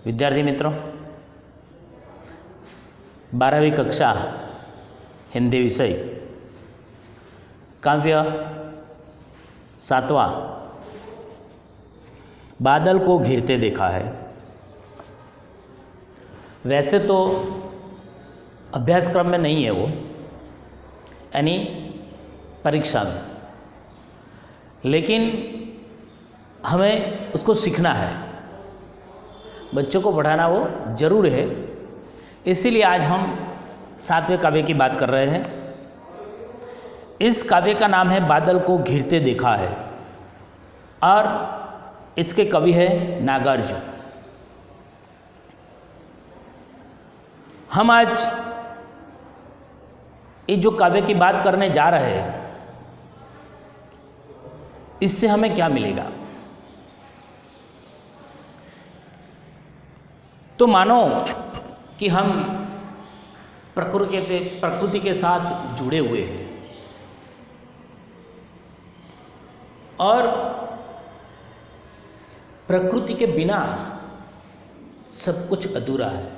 विद्यार्थी मित्रों, 12वीं कक्षा हिंदी विषय काव्य 7वां बादल को घिरते देखा है। वैसे तो अभ्यासक्रम में नहीं है वो, यानी परीक्षा में, लेकिन हमें उसको सीखना है, बच्चों को पढ़ाना वो जरूर है। इसीलिए आज हम 7वें काव्य की बात कर रहे हैं। इस काव्य का नाम है बादल को घिरते देखा है और इसके कवि है नागार्जुन। हम आज ये जो काव्य की बात करने जा रहे हैं, इससे हमें क्या मिलेगा? तो मानो कि हम प्रकृति के साथ जुड़े हुए हैं और प्रकृति के बिना सब कुछ अधूरा है।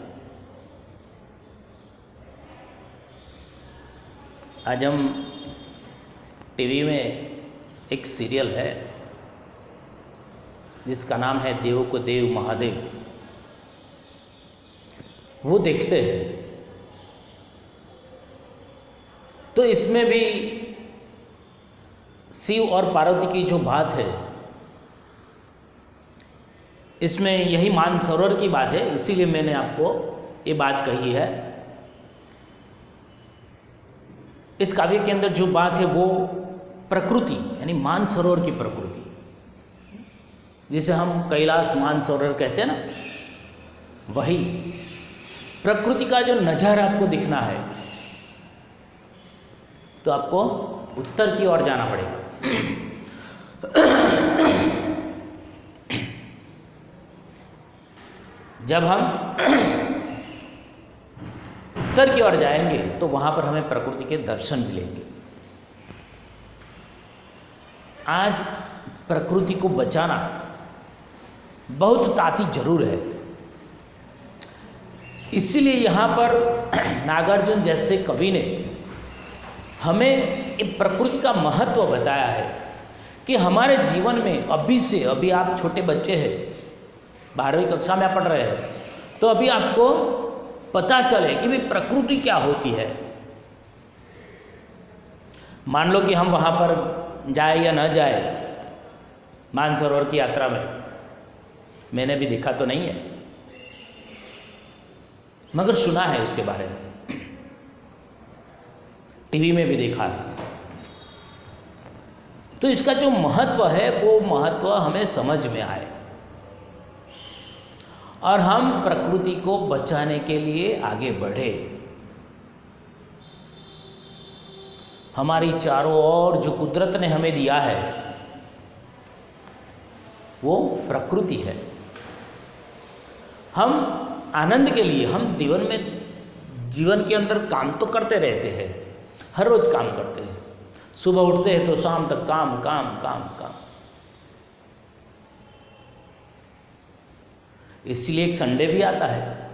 आज हम टीवी में एक सीरियल है जिसका नाम है देव को देव महादेव, वो देखते हैं। तो इसमें भी शिव और पार्वती की जो बात है, इसमें यही मानसरोवर की बात है, इसीलिए मैंने आपको ये बात कही है। इस काव्य के अंदर जो बात है वो प्रकृति, यानी मानसरोवर की प्रकृति, जिसे हम कैलाश मानसरोवर कहते हैं ना, वही प्रकृति का जो नज़ारा आपको दिखना है तो आपको उत्तर की ओर जाना पड़ेगा। जब हम उत्तर की ओर जाएंगे तो वहां पर हमें प्रकृति के दर्शन मिलेंगे। आज प्रकृति को बचाना बहुत ताती जरूर है। इसीलिए यहाँ पर नागार्जुन जैसे कवि ने हमें ये प्रकृति का महत्व बताया है कि हमारे जीवन में अभी से, अभी आप छोटे बच्चे हैं, 12वीं कक्षा में आप पढ़ रहे हैं, तो अभी आपको पता चले कि भाई प्रकृति क्या होती है। मान लो कि हम वहाँ पर जाए या न जाए मानसरोवर की यात्रा में, मैंने भी देखा तो नहीं है मगर सुना है उसके बारे में, टीवी में भी देखा है। तो इसका जो महत्व है वो महत्व हमें समझ में आए और हम प्रकृति को बचाने के लिए आगे बढ़े। हमारी चारों ओर जो कुदरत ने हमें दिया है वो प्रकृति है। हम आनंद के लिए, हम जीवन के अंदर काम तो करते रहते हैं, हर रोज काम करते हैं, सुबह उठते हैं तो शाम तक काम काम काम काम। इसलिए एक संडे भी आता है,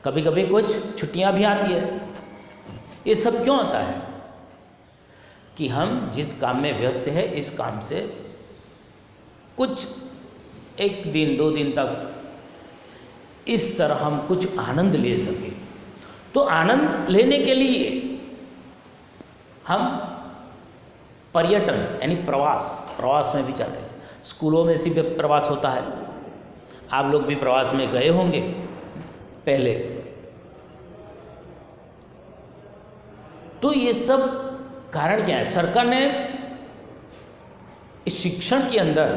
कभी कभी कुछ छुट्टियां भी आती है। ये सब क्यों आता है? कि हम जिस काम में व्यस्त है, इस काम से कुछ 1 दिन 2 दिन तक इस तरह हम कुछ आनंद ले सके। तो आनंद लेने के लिए हम पर्यटन यानी प्रवास में भी जाते हैं। स्कूलों में भी प्रवास होता है, आप लोग भी प्रवास में गए होंगे पहले। तो ये सब कारण क्या है? सरकार ने इस शिक्षण के अंदर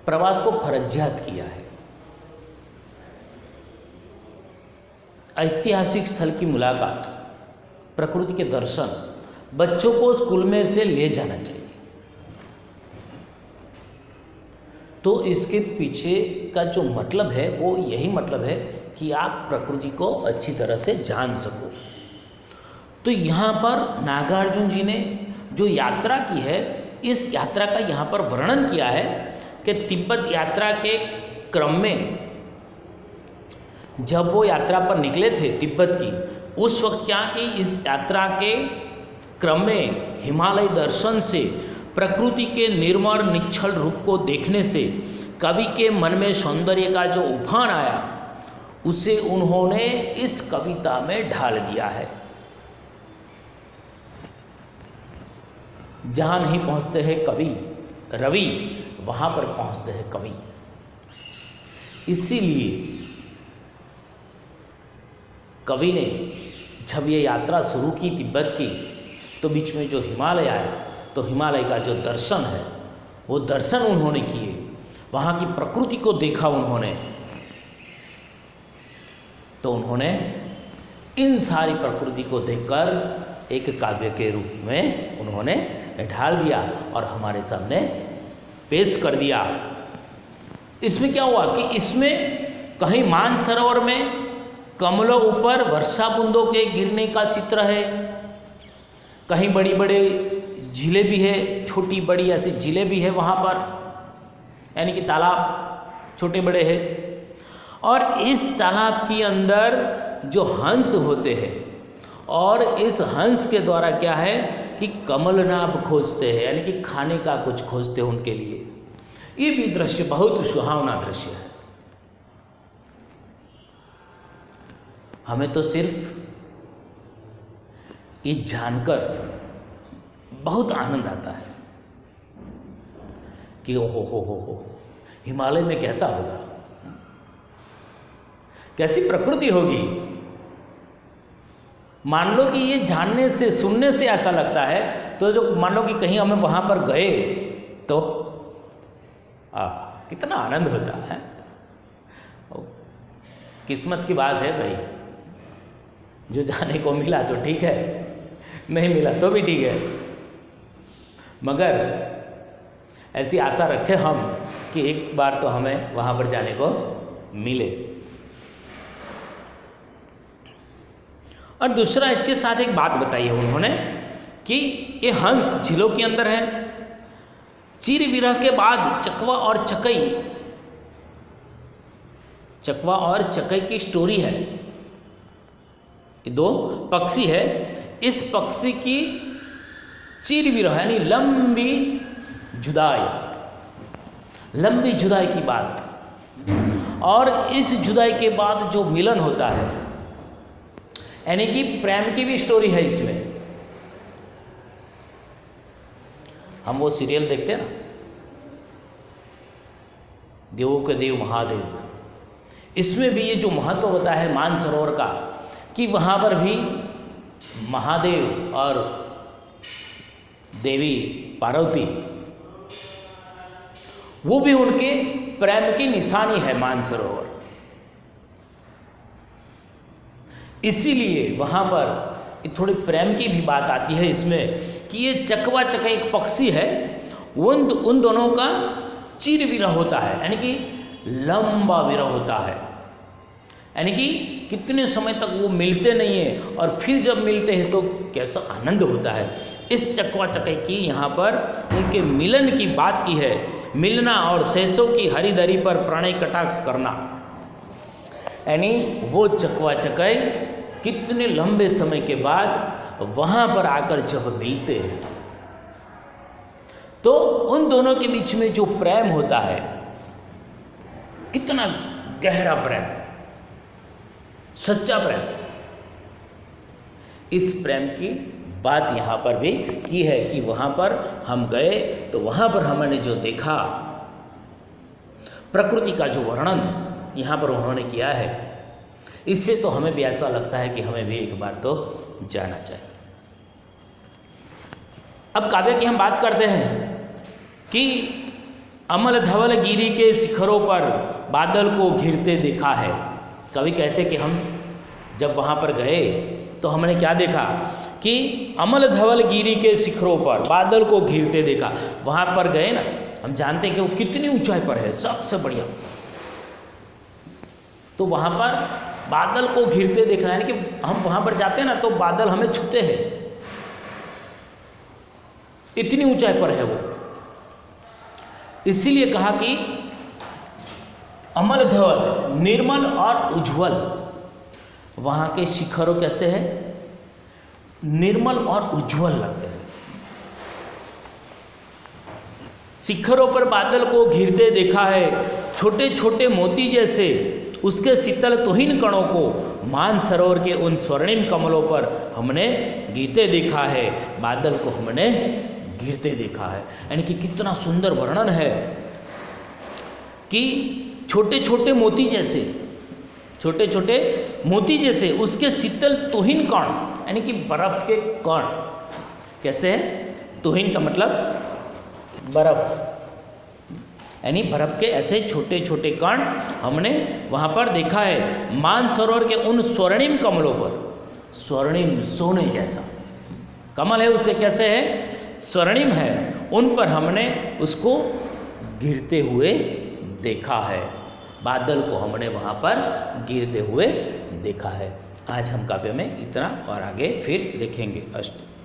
प्रवास को फर्जियात किया है। ऐतिहासिक स्थल की मुलाकात, प्रकृति के दर्शन बच्चों को स्कूल में से ले जाना चाहिए। तो इसके पीछे का जो मतलब है वो यही मतलब है कि आप प्रकृति को अच्छी तरह से जान सको। तो यहाँ पर नागार्जुन जी ने जो यात्रा की है, इस यात्रा का यहाँ पर वर्णन किया है कि तिब्बत यात्रा के क्रम में जब वो यात्रा पर निकले थे तिब्बत की, उस वक्त क्या कि इस यात्रा के क्रम में हिमालय दर्शन से, प्रकृति के निर्मल निश्चल रूप को देखने से कवि के मन में सौंदर्य का जो उफान आया, उसे उन्होंने इस कविता में ढाल दिया है। जहाँ नहीं पहुँचते हैं कवि रवि, वहाँ पर पहुँचते हैं कवि। इसीलिए कवि ने जब ये यात्रा शुरू की तिब्बत की, तो बीच में जो हिमालय आया, तो हिमालय का जो दर्शन है वो दर्शन उन्होंने किए, वहाँ की प्रकृति को देखा उन्होंने, तो उन्होंने इन सारी प्रकृति को देखकर एक काव्य के रूप में उन्होंने ढाल दिया और हमारे सामने पेश कर दिया। इसमें क्या हुआ कि इसमें कहीं मानसरोवर में कमलों ऊपर वर्षा बूंदों के गिरने का चित्र है, कहीं बड़ी बड़े झीलें भी है, छोटी बड़ी ऐसी झीलें भी है वहाँ पर, यानी कि तालाब छोटे बड़े हैं। और इस तालाब के अंदर जो हंस होते हैं, और इस हंस के द्वारा क्या है कि कमलनाभ खोजते हैं, यानी कि खाने का कुछ खोजते हैं उनके लिए। ये भी दृश्य बहुत सुहावना दृश्य है। हमें तो सिर्फ ये जानकर बहुत आनंद आता है कि ओहो हो हिमालय में कैसा होगा, कैसी प्रकृति होगी। मान लो कि ये जानने से, सुनने से ऐसा लगता है, तो जो मान लो कि कहीं हमें वहाँ पर गए तो कितना आनंद होता है। किस्मत की बात है भाई, जो जाने को मिला तो ठीक है, नहीं मिला तो भी ठीक है, मगर ऐसी आशा रखें हम कि एक बार तो हमें वहाँ पर जाने को मिले। और दूसरा इसके साथ एक बात बताई है उन्होंने कि ये हंस झीलों के अंदर है, चीर विरह के बाद चकवा और चकई की स्टोरी है। ये दो पक्षी है, इस पक्षी की चीर विरह यानी लंबी जुदाई की बात, और इस जुदाई के बाद जो मिलन होता है, यानी कि प्रेम की भी स्टोरी है इसमें। हम वो सीरियल देखते हैं ना, देवों के देव महादेव, इसमें भी ये जो महत्व होता है मानसरोवर का, कि वहाँ पर भी महादेव और देवी पार्वती, वो भी उनके प्रेम की निशानी है मानसरोवर। इसीलिए वहाँ पर थोड़ी प्रेम की भी बात आती है इसमें कि ये चकवा चकई एक पक्षी है, उन दोनों का चिर विरह होता है, यानी कि लंबा विरह होता है, यानी कि कितने समय तक वो मिलते नहीं हैं और फिर जब मिलते हैं तो कैसा आनंद होता है। इस चकवा चकई की यहाँ पर उनके मिलन की बात की है, मिलना और शेषों की हरिधरी पर प्रणय कटाक्ष करना, यानी वो चकवा चकई कितने लंबे समय के बाद वहाँ पर आकर जब मिलते हैं, तो उन दोनों के बीच में जो प्रेम होता है, कितना गहरा प्रेम, सच्चा प्रेम, इस प्रेम की बात यहाँ पर भी की है कि वहाँ पर हम गए तो वहाँ पर हमने जो देखा, प्रकृति का जो वर्णन यहाँ पर उन्होंने किया है, इससे तो हमें भी ऐसा लगता है कि हमें भी एक बार तो जाना चाहिए। अब काव्य की हम बात करते हैं कि अमल धवल गिरी के शिखरों पर बादल को घिरते देखा है। कवि कहते कि हम जब वहाँ पर गए तो हमने क्या देखा कि अमल धवल गिरी के शिखरों पर बादल को घिरते देखा। वहाँ पर गए ना, हम जानते हैं कि वो कितनी ऊंचाई पर है, सबसे बढ़िया। तो वहाँ पर बादल को घिरते देखना, यानी कि हम वहाँ पर जाते हैं ना तो बादल हमें छूते हैं, इतनी ऊंचाई पर है वो। इसीलिए कहा कि अमल धवल, निर्मल और उज्ज्वल। वहाँ के शिखरों कैसे हैं? निर्मल और उज्ज्वल लगते हैं। शिखरों पर बादल को घिरते देखा है, छोटे छोटे मोती जैसे उसके शीतल तुहिन कणों को मानसरोवर के उन स्वर्णिम कमलों पर हमने गिरते देखा है, बादल को हमने गिरते देखा है। यानी कि कितना सुंदर वर्णन है कि छोटे छोटे मोती जैसे, छोटे छोटे मोती जैसे उसके शीतल तुहिन कण, यानी कि बर्फ के कण। कैसे है? तुहिन का मतलब बर्फ, यानी बर्फ के ऐसे छोटे छोटे कण हमने वहाँ पर देखा है। मानसरोवर के उन स्वर्णिम कमलों पर, स्वर्णिम सोने जैसा कमल है उसके, कैसे है? स्वर्णिम है। उन पर हमने उसको गिरते हुए देखा है, बादल को हमने वहाँ पर गिरते हुए देखा है। आज हम काव्य में इतना और आगे फिर देखेंगे। अस्तु।